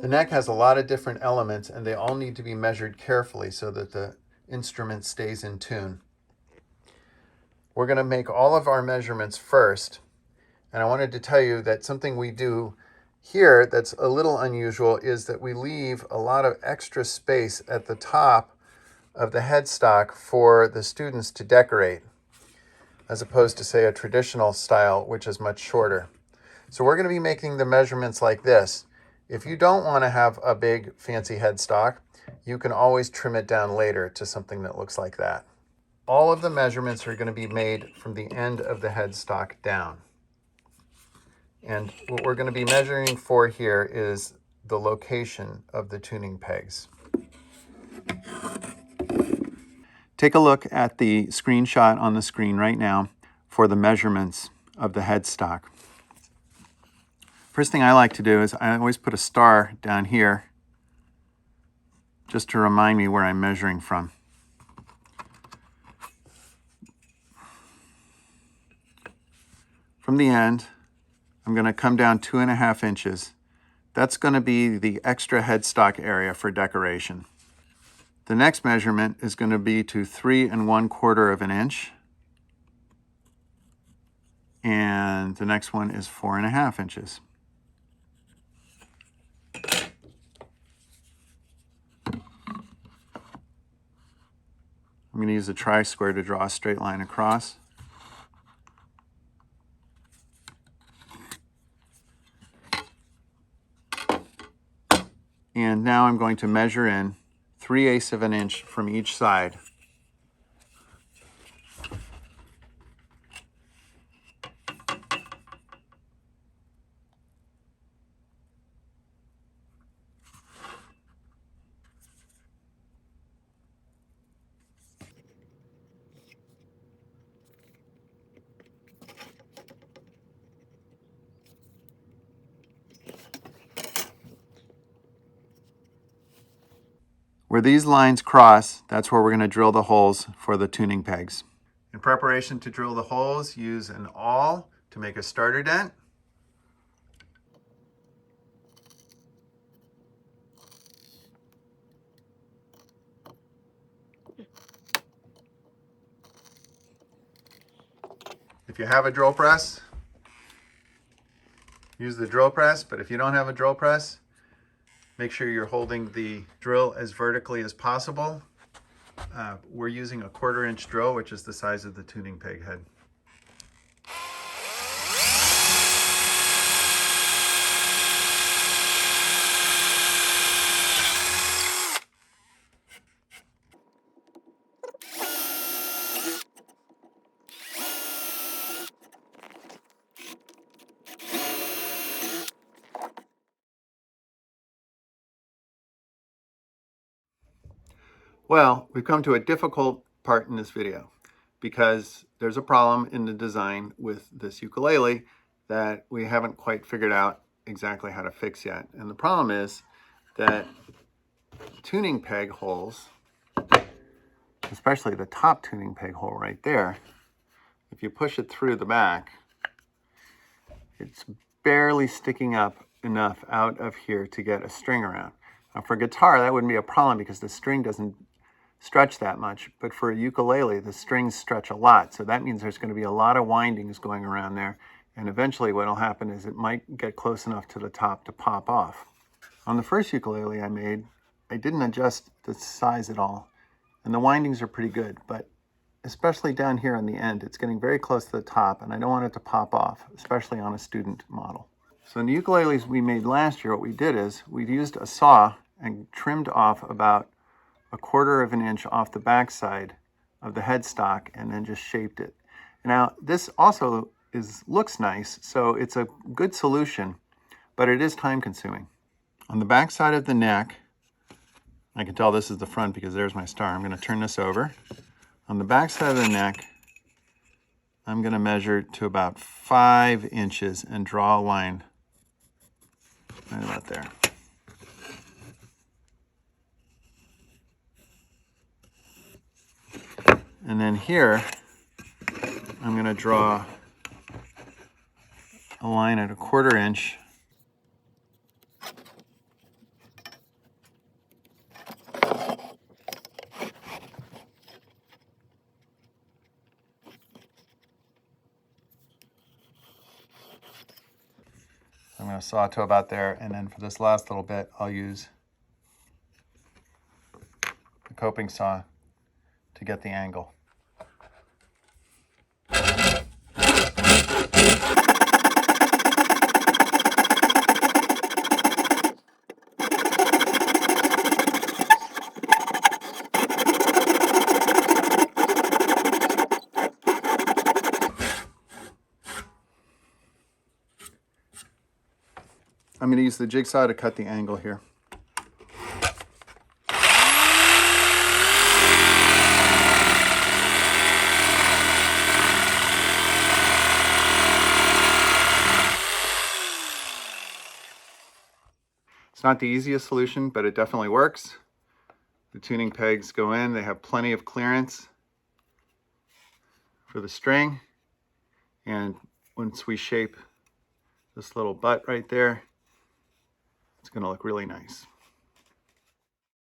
neck has a lot of different elements, and they all need to be measured carefully so that the instrument stays in tune. We're going to make all of our measurements first, and I wanted to tell you that something we do here that's a little unusual is that we leave a lot of extra space at the top of the headstock for the students to decorate, as opposed to, say, a traditional style, which is much shorter. So we're going to be making the measurements like this. If you don't want to have a big fancy headstock, you can always trim it down later to something that looks like that. All of the measurements are going to be made from the end of the headstock down. And what we're going to be measuring for here is the location of the tuning pegs. Take a look at the screenshot on the screen right now for the measurements of the headstock. First thing I like to do is I always put a star down here just to remind me where I'm measuring from. From the end, I'm going to come down 2.5 inches. That's going to be the extra headstock area for decoration. The next measurement is going to be to 3 1/4 inches. And the next one is 4.5 inches. I'm going to use a tri-square to draw a straight line across. And now I'm going to measure in 3/8 of an inch from each side. Where these lines cross, that's where we're going to drill the holes for the tuning pegs. In preparation to drill the holes, use an awl to make a starter dent. If you have a drill press, use the drill press, but if you don't have a drill press, make sure you're holding the drill as vertically as possible. We're using a 1/4 inch drill, which is the size of the tuning peg head. Well, we've come to a difficult part in this video because there's a problem in the design with this ukulele that we haven't quite figured out exactly how to fix yet. And the problem is that tuning peg holes, especially the top tuning peg hole right there, if you push it through the back, it's barely sticking up enough out of here to get a string around. Now for guitar, that wouldn't be a problem because the string doesn't stretch that much, but for a ukulele, the strings stretch a lot. So that means there's going to be a lot of windings going around there. And eventually what will happen is it might get close enough to the top to pop off. On the first ukulele I made, I didn't adjust the size at all. And the windings are pretty good, but especially down here on the end, it's getting very close to the top and I don't want it to pop off, especially on a student model. So in the ukuleles we made last year, what we did is we used a saw and trimmed off about 1/4 inch off the backside of the headstock and then just shaped it. Now this also looks nice, so it's a good solution, but it is time consuming. On the back side of the neck, I can tell this is the front because there's my star. I'm going to turn this over. On the back side of the neck, I'm going to measure to about 5 inches and draw a line right about there. And then here, I'm going to draw a line at 1/4 inch going to saw to about there, and then for this last little bit, I'll use the coping saw to get the angle. I'm going to use the jigsaw to cut the angle here. It's not the easiest solution, but it definitely works. The tuning pegs go in. They have plenty of clearance for the string. And once we shape this little butt right there, it's going to look really nice.